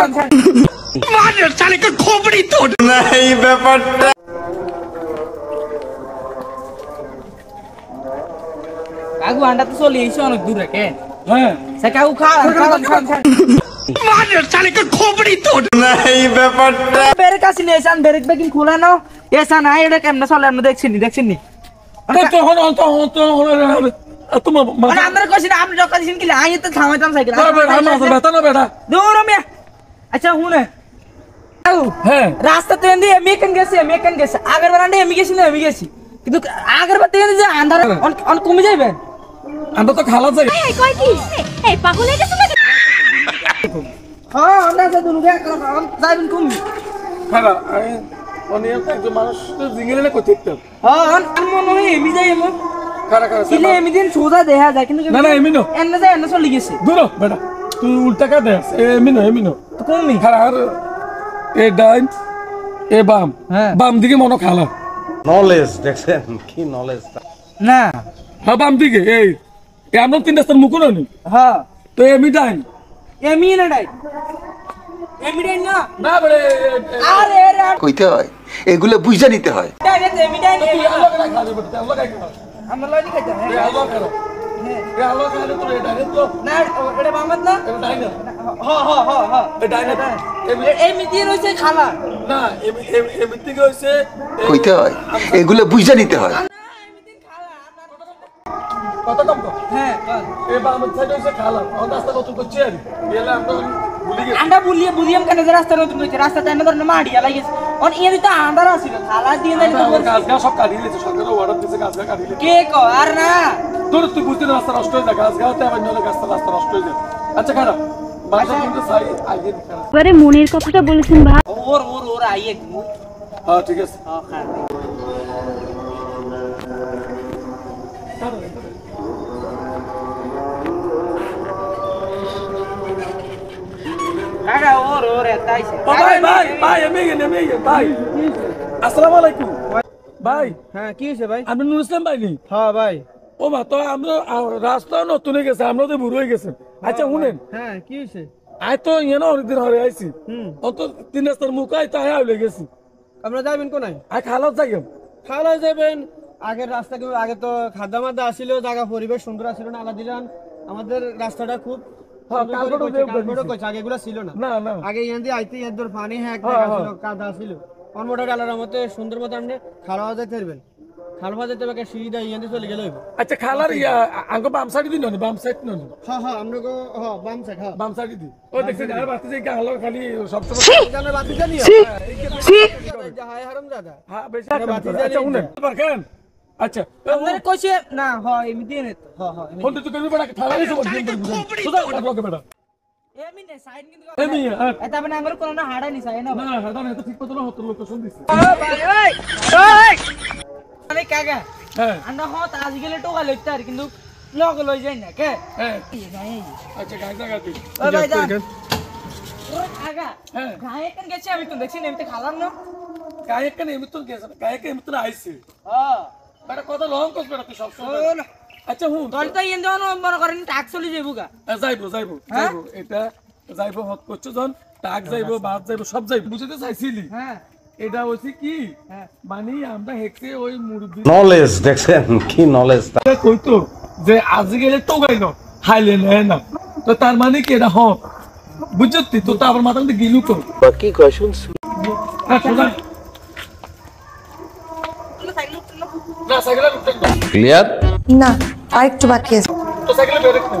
मार साले का खोपड़ी तोड़ नहीं ব্যাপারটা কাকু আন্ডা তো চলে এসে অনেক দূর রেখে হ্যাঁ সে কাকু খান मार साले का खोपड़ी तोड़ नहीं ব্যাপারটা বেরে কাছে নিয়ে এসে বেরেক বেকিং খোলা না এসা না এটা কেমনে চলে আমরা দেখছিনি তো হন তোমার মানে আমরা কইছি না আমরা যখন দিন কি আই তো থামাইতাম সাইকেল বেটা না বেটা দূর মিয়া আচ্ছা হুনে হ্যাঁ রাস্তা তো এন্দি মেকান গেছে আগের বারান্ডে আমি গেছি কিন্তু আগের বার থেকে যে আন্ধার অন কমে যাবে আমরা তো খালা যাই এই কই কি এই পাগল হয়ে গেছ নাকি হ্যাঁ আমরা তো দুনুকে যাইবেন কমি খালা অনিয়ম তো একজন মানুষ তো জিঙ্গেলে কই থাকতাম হ্যাঁ আমি মনে হয় এমি যাই এমন খালা কিলে এমি দিন সোজা দেখা যায় কিন্তু না এমি নো এনে চলে গেছে দূর বেটা তুই উল্টা কা দেস এমি নো তো কমি খালা আর এ ডাইন এ বাম হ্যাঁ বাম দিকে মনো খালা নলেজ দেখছেন কি নলেজ না হ্যাঁ বাম দিকে এই আমরা তিন রাস্তার মুখ নি হ্যাঁ তো এমি ডাইন এমি না ডাই এমি ডাই না না বলে আরে কইতে হয় এগুলো বুঝা নিতে হয় এমি ডাই আল্লাহ খাবে বেটা আল্লাহ খাবে আমরা লই খাইতে এ আল্লাহ খাবে এ আল্লাহ খাবে তো এটা তো না এটা বামাত না এটা ডাইন হ্যাঁ এ ডাইন এমি দিয়ে রইছে খালা না এমি থেকে হইছে কইতে হয় এগুলো বুঝা নিতে হয় কত কম তো হ্যাঁ এ বাম সাইডে হইছে খালা আর রাস্তা কত করছে আর এলা আমরা ভুলে গেছি আন্ডা বুলিয়াম কেন যে রাস্তা নতুন কইছে রাস্তা তাই না ধরনা মাড়িয়া লাগিছে অন এদি তো আন্ধার আছিল খালা দিয়ে দেন তো গাছ গাছ সব কাটি দিয়েছে সরকার অর্ডার দিয়েছে গাছ গাছ কাটি দিয়েছে কে কো আর না তোর তুই বুঝতে না রাস্তা নষ্ট হয়ে যায় গাছ গাছতে আবার নলে রাস্তা নষ্ট হয়ে যায় আচ্ছা খারাপ বাসা কিন্তু সাই আগে খারাপ এবারে মনের কথাটা বলেছেন ভাই ওর আইয়ে হ্যাঁ ঠিক আছে হ্যাঁ কাকা ওর এতাইছে ও ভাই এমএগে ভাই আসসালামু আলাইকুম ভাই হ্যাঁ কি হইছে ভাই আপনি নুর ইসলাম ভাই নি হ্যাঁ ভাই ও মা তো আমরা রাস্তা নতুন হয়ে গেছে আমরা তো বুড়ো হয়ে গেছে আচ্ছা শুনেন হ্যাঁ কি হইছে আয় তো ইয়ে অনেকদিন হরে আইছি অত তিন রাস্তার মুখ আয় তো আয় হয়ে গেছি আমরা যাবেন কোনায় আয় খালাত যাই খালা যাবেন আগের রাস্তা আগে তো খাদ্য মাদ্দা আসিল জায়গা পরিবেশ সুন্দর আসিল না আলাদা দিলাম আমাদের রাস্তাটা খুব আগে এগুলো ছিল না না না আগে ইয়ান দিয়ে আইতে ইয়ান তোর পানি হ্যাঁ কাদা ছিল অনমোটা ডালার মতে সুন্দর মতো আপনি খাওয়া যেতে পারবেন খালফা যেতে পারে সিঁড়ি ইয়ান দিয়ে চলে গেলে আচ্ছা খালার আঙ্গ বাম সাইড দিন বাম সাইড নন হ্যাঁ হ্যাঁ আমরা হ্যাঁ বাম সাইড হ্যাঁ বাম সাইড দি ও দেখছেন আর বাতি যে গালো খালি সব সময় জানা বাতি জানিও হায় হারাম দাদা হ্যাঁ বেশি আচ্ছা শুনেন পারকেন আচ্ছা আপনারা কইছে না হয় এমনি নে হ্যাঁ হ্যাঁ ফোন তো কইবি বড় খালা দিছ বড় সুদা ওটা ব্লক বেটা এমনি নে সাইড কিন্তু এমনি এটা মানে আমার কোন না হাড়া নি চাই না না হাদা না তো ঠিক মতো না হতো লোকেশন দিছে ভাই ওই আরে কাকা হ্যাঁ আন্ডা হত আজ গেলে টোকা লইতে আর কিন্তু লগ লই যাই না কে হ্যাঁ আচ্ছা গায় জায়গা তুই ও ভাই যা ও কাকা হ্যাঁ গায়ে কেন গেছে আমি তো দেখছি এমনি খালাম না গায়ে কেন এমনি তো গেছে গায়ে কেন এমনি তো আইছে হ্যাঁ বেটা কত লং কস বেটা তুই সব সময় আচ্ছা হুন তোর তো ইন দেওয়ানো মনে করেন টাক চলে যাইবো গা যাইবো এটা যাইবো হত করছো জন টাক যাইবো বাদ যাইবো সব যাইবো বুঝতে চাইছিলি হ্যাঁ এটা হইছে কি হ্যাঁ মানে আমরা হেক্সে ওই মুরব্বি নলেজ দেখছেন কি নলেজ কইতো যে আজ গেলে টোগাই না হাইলে না তো তার মানে কি এটা হক বুঝতি তো তো আবার মাথা মধ্যে গিলু তো কি কয় শুনছ না সাইকেলে উঠতে ক্লিয়ার না আরেকটু বাকি আছে তো সাইকেলে বেরেক না